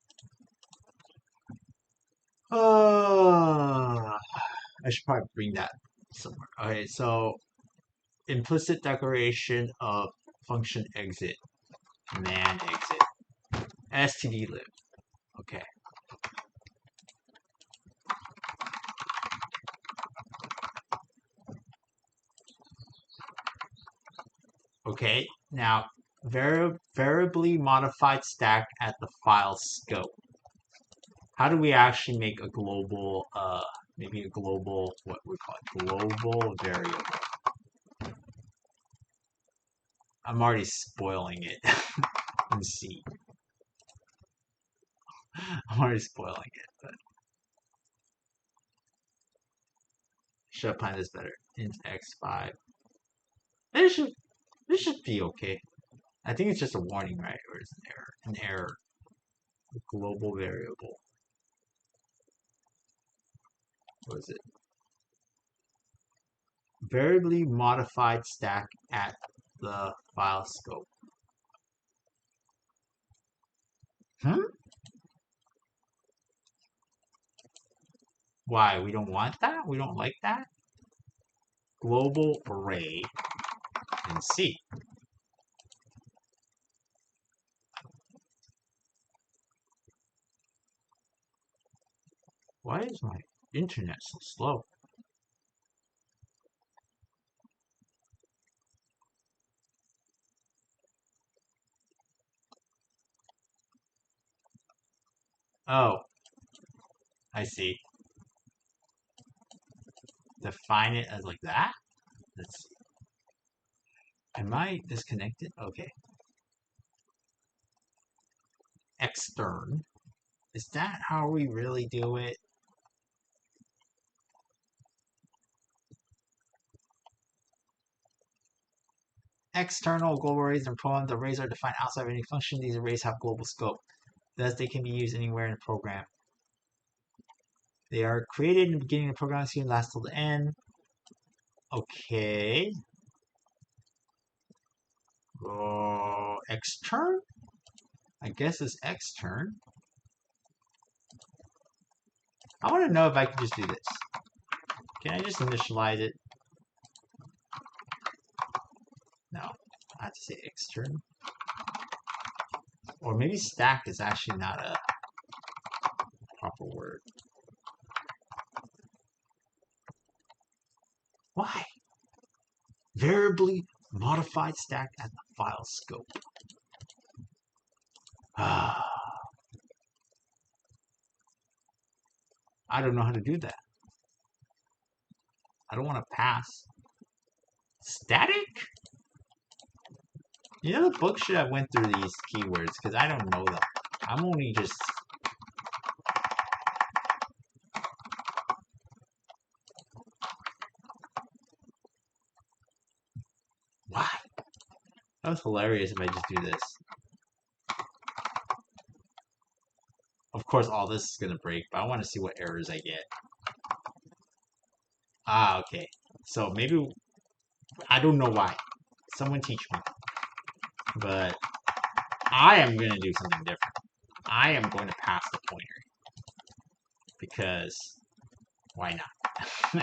Speaker 1: I should probably bring that somewhere. Okay, so implicit declaration of function exit, command exit, stdlib. Okay. Okay. Now, variably modified stack at the file scope. How do we actually make a global, maybe a global, what we call it, global variable? I'm already spoiling it. Let's see. I'm already spoiling it, but should have planned this better. Int x5. This should be okay. I think it's just a warning, right? Or it's an error. An error. A global variable. What is it? Variably modified stack at the file scope. Hmm? Why? We don't want that? We don't like that? Global array in C. Why is my internet so slow? Oh, I see. Define it as like that? Let's see. Am I disconnected? Okay. Extern. Is that how we really do it? External global arrays and program. The arrays are defined outside of any function. These arrays have global scope. Thus, they can be used anywhere in the program. They are created in the beginning of the program and last till the end. Okay. Extern? I guess it's extern. I want to know if I can just do this. Can I just initialize it? No. I have to say extern. Or maybe stack is actually not a proper word. Why? Variably modified stack at the file scope. I don't know how to do that. I don't want to pass. Static? You know, the book should have went through these keywords because I don't know them. I'm only just... Why? That was hilarious if I just do this. Of course, all this is going to break, but I want to see what errors I get. Ah, okay. So maybe... I don't know why. Someone teach me. But I am going to do something different. I am going to pass the pointer. Because why not?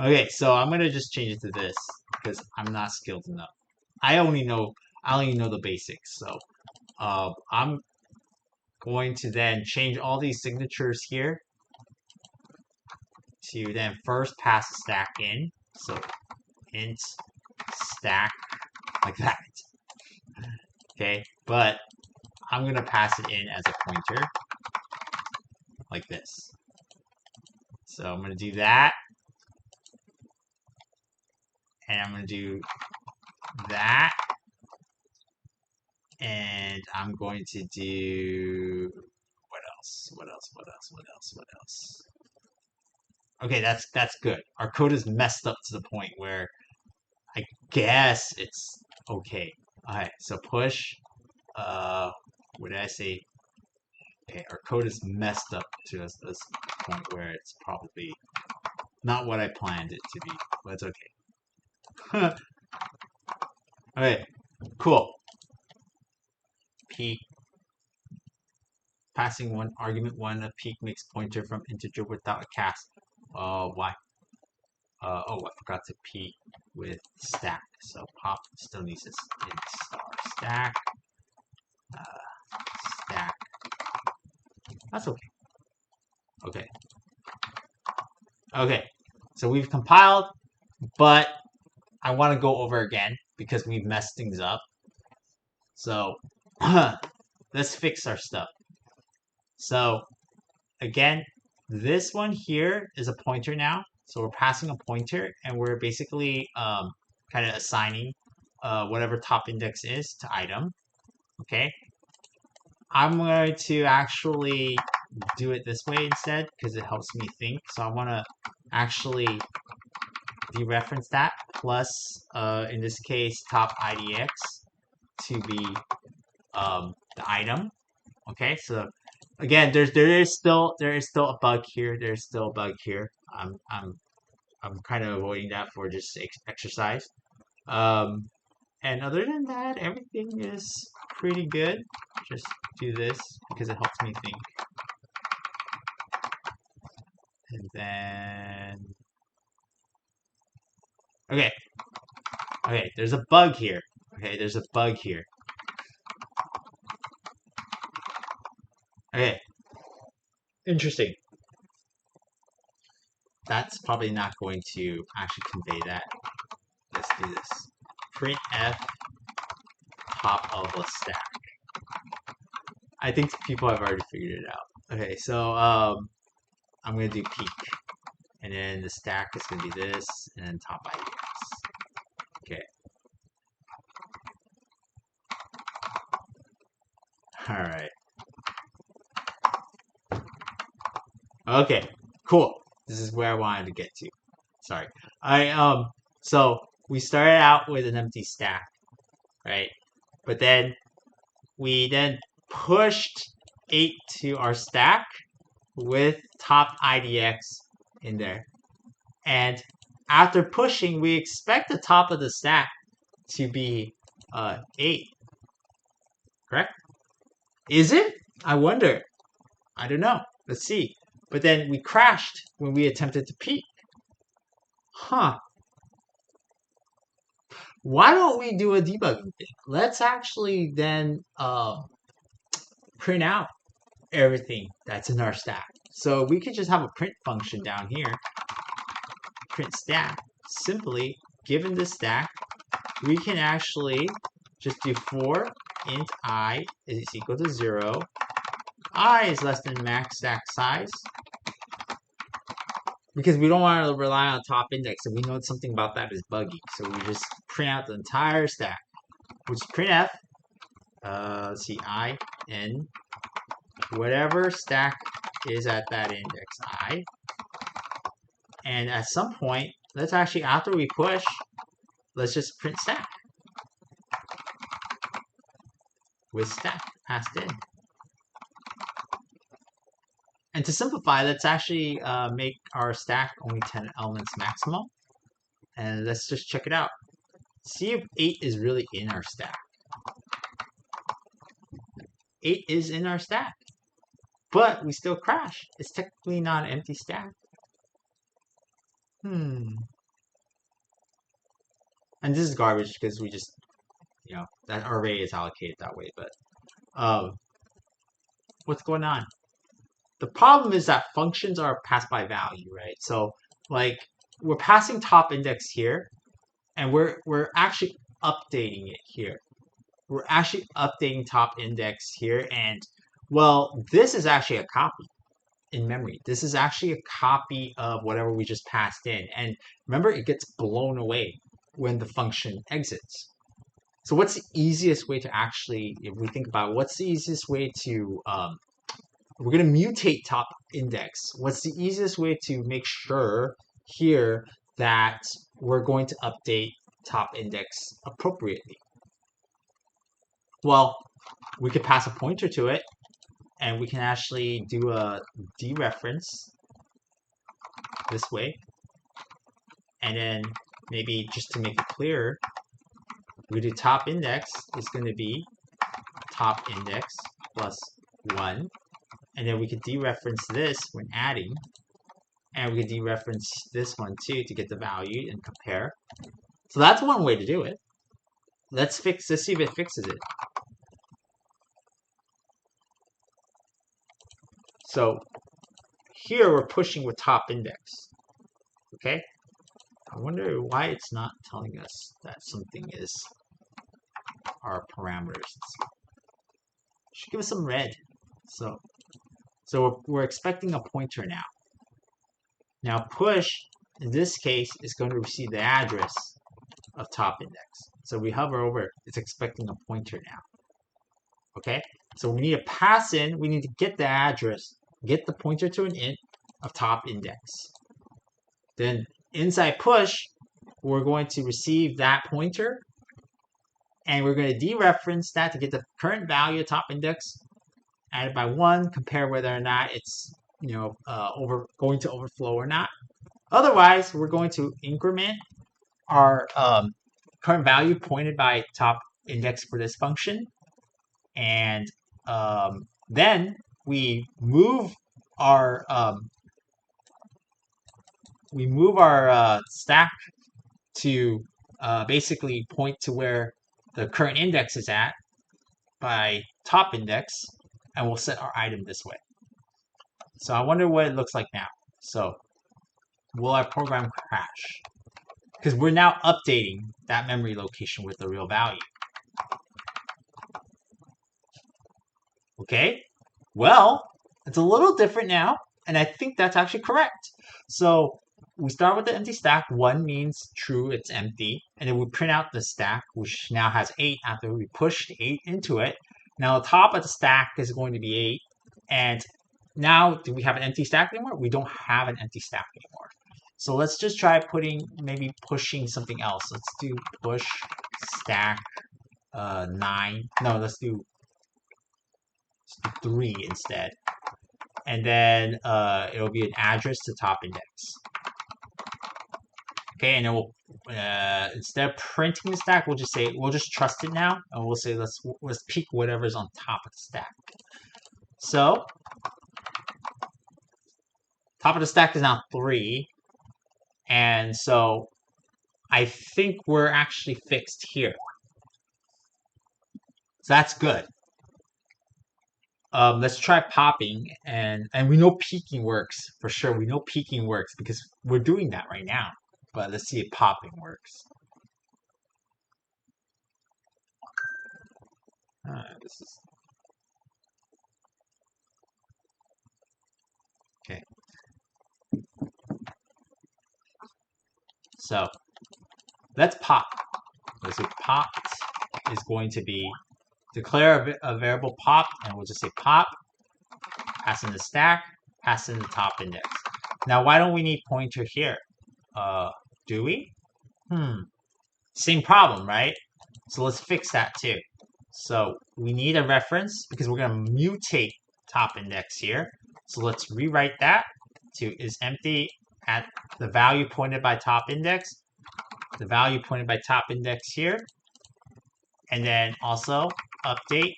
Speaker 1: Okay, so I'm going to just change it to this. Because I'm not skilled enough. I only know the basics. So I'm going to then change all these signatures here to then first pass the stack in. So int stack like that. Okay, but I'm gonna pass it in as a pointer like this. So I'm gonna do that, and I'm gonna do that, and I'm going to do what else? What else? What else? What else? What else? Okay, that's good. Our code is messed up to the point where I guess it's okay. Alright, so push. What did I say? Okay, our code is messed up to this point where it's probably not what I planned it to be, but it's okay. Okay, cool. Peak. Passing one argument one, a peak makes pointer from integer without a cast. Why? Oh, I forgot to p with stack. So pop still needs this in star stack. Stack. That's okay. Okay. Okay. So we've compiled, but I want to go over again because we've messed things up. So let's fix our stuff. So again, this one here is a pointer now. So we're passing a pointer and we're basically kind of assigning whatever top index is to item. Okay. I'm going to actually do it this way instead because it helps me think. So I want to actually dereference that plus, in this case, top IDX to be the item. Okay, so again, there is still a bug here. There's still a bug here. I'm kind of avoiding that for just exercise. And other than that, everything is pretty good. Just do this because it helps me think. And then, okay, there's a bug here. Okay, there's a bug here. Okay, interesting. That's probably not going to actually convey that. Let's do this. Printf top of a stack. I think people have already figured it out. Okay, so I'm gonna do peak, and then the stack is gonna be this, and then top IDX. Okay. All right. Okay. Cool. This is where I wanted to get to. Sorry. So we started out with an empty stack, right? But then we pushed 8 to our stack with top IDX in there. And after pushing, we expect the top of the stack to be 8. Correct? Is it? I wonder. I don't know. Let's see. But then we crashed when we attempted to peek. Huh. Why don't we do a debugging thing? Let's actually then print out everything that's in our stack. So we could just have a print function down here. Print stack. Simply, given this stack, we can actually just do for int I is equal to 0. I is less than max stack size. Because we don't want to rely on top index, and we know something about that is buggy. So we just print out the entire stack, which is printf. Let's see, I, n, whatever stack is at that index I. And at some point, let's actually, after we push, let's just print stack with stack passed in. And to simplify, let's actually make our stack only 10 elements maximal. And let's just check it out. See if 8 is really in our stack. 8 is in our stack. But we still crash. It's technically not an empty stack. And this is garbage because we just, that array is allocated that way. But what's going on? The problem is that functions are passed by value, right? So like we're passing top index here, and we're actually updating it here. We're actually updating top index here, and well, this is actually a copy in memory. This is actually a copy of whatever we just passed in. And remember, it gets blown away when the function exits. So what's the easiest way to actually, if we think about it, what's the easiest way to, we're going to mutate top index. What's the easiest way to make sure here that we're going to update top index appropriately? Well, we could pass a pointer to it, and we can actually do a dereference this way. And then maybe just to make it clearer, we do top index is going to be top index plus 1. And then we could dereference this when adding. And we can dereference this one too to get the value and compare. So that's one way to do it. Let's see if it fixes it. So here we're pushing with top index. Okay? I wonder why it's not telling us that something is our parameters. Should give us some red. So we're expecting a pointer now. Now push, in this case, is going to receive the address of top index. So we hover over it, it's expecting a pointer now. Okay? So we need to pass in, we need to get the address, get the pointer to an int of top index. Then inside push, we're going to receive that pointer, and we're going to dereference that to get the current value of top index, add it by 1, compare whether or not it's going to overflow or not. Otherwise, we're going to increment our current value pointed by top index for this function, and then we move our stack to basically point to where the current index is at by top index, and we'll set our item this way. So I wonder what it looks like now. So will our program crash? Because we're now updating that memory location with the real value. Okay, well, it's a little different now, and I think that's actually correct. So we start with the empty stack. 1 means true, it's empty. And then we print out the stack, which now has 8 after we pushed 8 into it. Now the top of the stack is going to be 8. And now, do we have an empty stack anymore? We don't have an empty stack anymore. So let's just try maybe pushing something else. Let's do push stack 9. No, let's do 3 instead. And then it'll be an address to top index. Okay, and then we'll instead of printing the stack, we'll just trust it now, and we'll say let's peek whatever's on top of the stack. So top of the stack is now 3, and so I think we're actually fixed here. So that's good. Let's try popping, and we know peeking works for sure. We know peeking works because we're doing that right now. But let's see if popping works. This is okay. So let's pop. Let's say popped is going to be declare a variable pop, and we'll just say pop, pass in the stack, pass in the top index. Now, why don't we need pointer here? Do we? Same problem, right? So let's fix that too. So we need a reference because we're going to mutate top index here. So let's rewrite that to is empty at the value pointed by top index, the value pointed by top index here, and then also update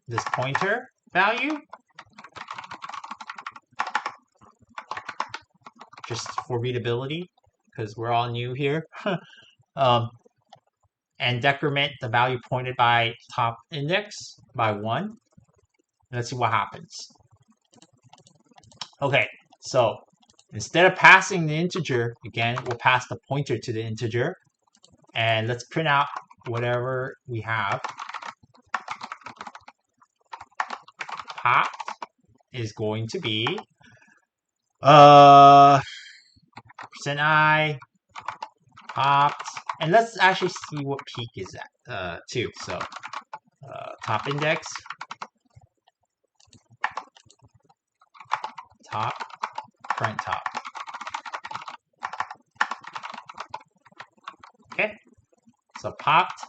Speaker 1: this pointer value just for readability because we're all new here. And decrement the value pointed by top index by 1. Let's see what happens. Okay, so instead of passing the integer, again, we'll pass the pointer to the integer. And let's print out whatever we have. Pop is going to be %i popped. And let's actually see what peak is at too. So top index, top, current top. Okay, so popped,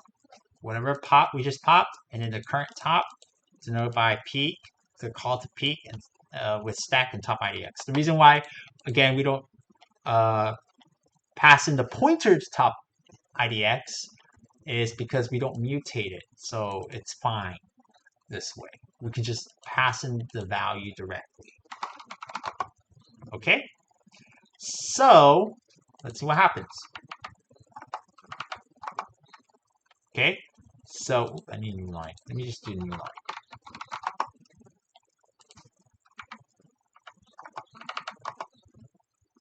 Speaker 1: whatever pop we just popped, and then the current top to notify peak, to call to peak, and with stack and top IDX. The reason why, again, we don't pass in the pointer to top IDX is because we don't mutate it, so it's fine this way. We can just pass in the value directly. Okay, So let's see what happens. Okay, so I need a new line. Let me just do a new line.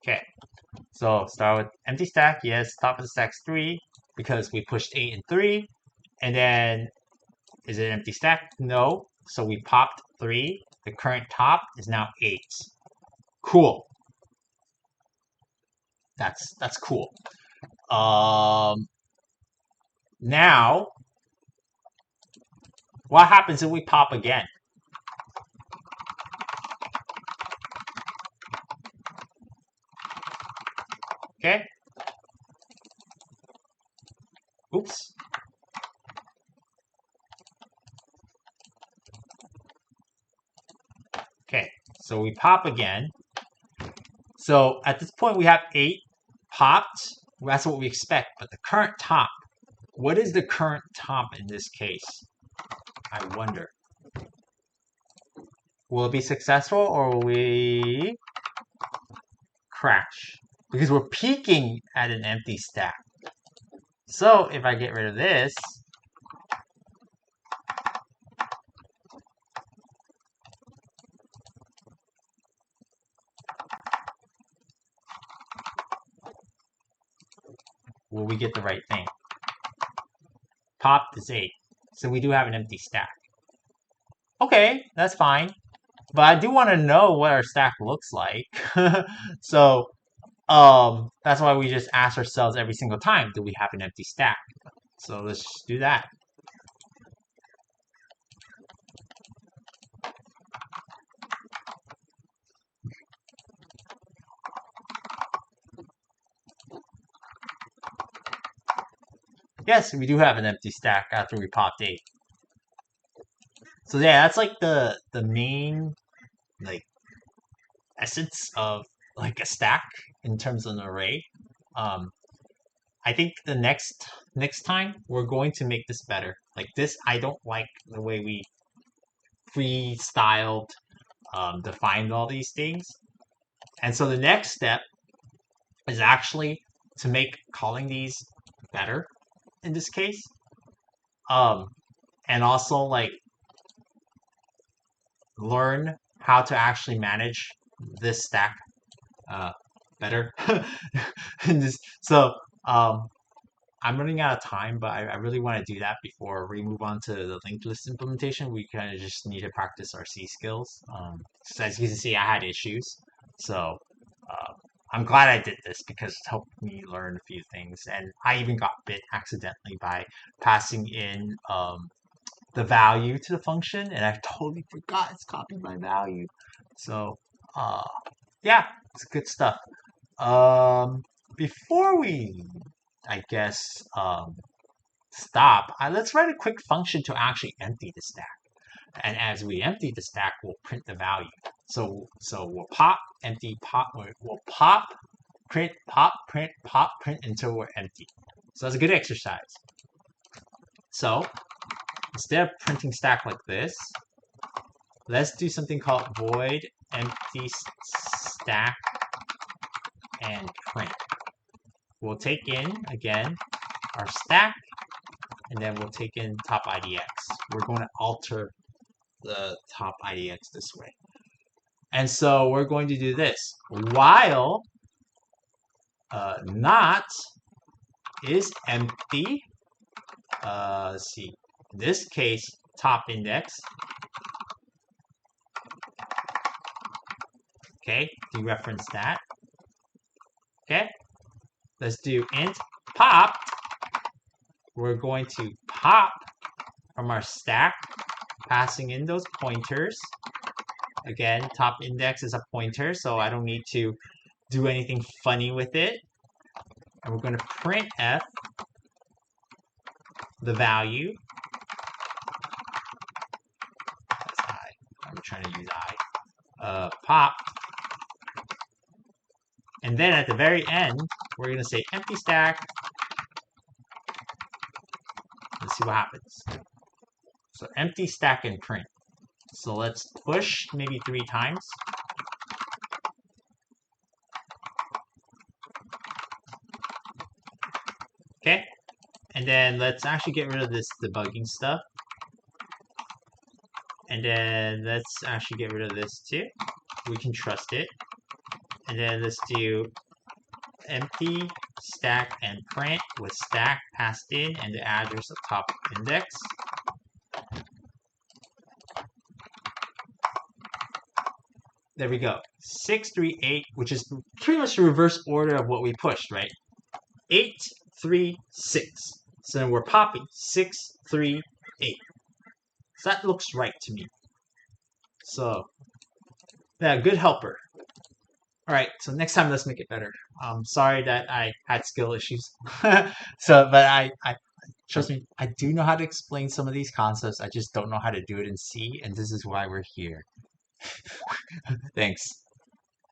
Speaker 1: Okay, so start with empty stack. Yes, top of the stack's 3 because we pushed 8 and 3. And then, is it an empty stack? No. So we popped 3. The current top is now 8. Cool. That's cool. Now, what happens if we pop again? Okay. Oops. Okay, so we pop again. So at this point, we have 8 popped. That's what we expect. But the current top, what is the current top in this case? I wonder. Will it be successful or will we crash? Because we're peaking at an empty stack. So if I get rid of this, will we get the right thing? Popped is 8. So we do have an empty stack. Okay, that's fine. But I do want to know what our stack looks like. So that's why we just ask ourselves every single time, do we have an empty stack? So let's just do that. Yes, we do have an empty stack after we popped 8. So yeah, that's like the main like essence of like a stack in terms of an array. I think the next time we're going to make this better. Like this, I don't like the way we freestyled defined all these things. And so the next step is actually to make calling these better in this case. And also like learn how to actually manage this stack better. So I'm running out of time, but I really want to do that before we move on to the linked list implementation. We kind of just need to practice our C skills. So as you can see, I had issues. So uh, I'm glad I did this because it helped me learn a few things. And I even got bit accidentally by passing in the value to the function, and I totally forgot it's copied my value. So yeah, it's good stuff. Before we, I guess, stop, let's write a quick function to actually empty the stack. And as we empty the stack, we'll print the value. So we'll pop, empty, pop, we'll pop, print, print until we're empty. So that's a good exercise. So instead of printing stack like this, let's do something called void empty stack and print. We'll take in, again, our stack, and then we'll take in top IDX. We're going to alter the top IDX this way. And so we're going to do this. While not is empty, let's see, in this case, top index. Okay, dereference that. Okay, let's do int pop. We're going to pop from our stack, passing in those pointers. Again, top index is a pointer, so I don't need to do anything funny with it. And we're going to printf the value. That's I. I'm trying to use I. Pop. And then at the very end, we're going to say empty stack. Let's see what happens. So empty stack and print. So let's push maybe 3 times. then let's actually get rid of this debugging stuff. And then let's actually get rid of this too. We can trust it. And then let's do empty stack and print with stack passed in and the address of top index. There we go. 638, which is pretty much the reverse order of what we pushed, right? 8, 3, 6. So then we're popping 6, 3, 8. So that looks right to me. So, yeah, good helper. All right, so next time let's make it better. Sorry that I had skill issues. But I trust me, I do know how to explain some of these concepts. I just don't know how to do it in C, and this is why we're here. Thanks.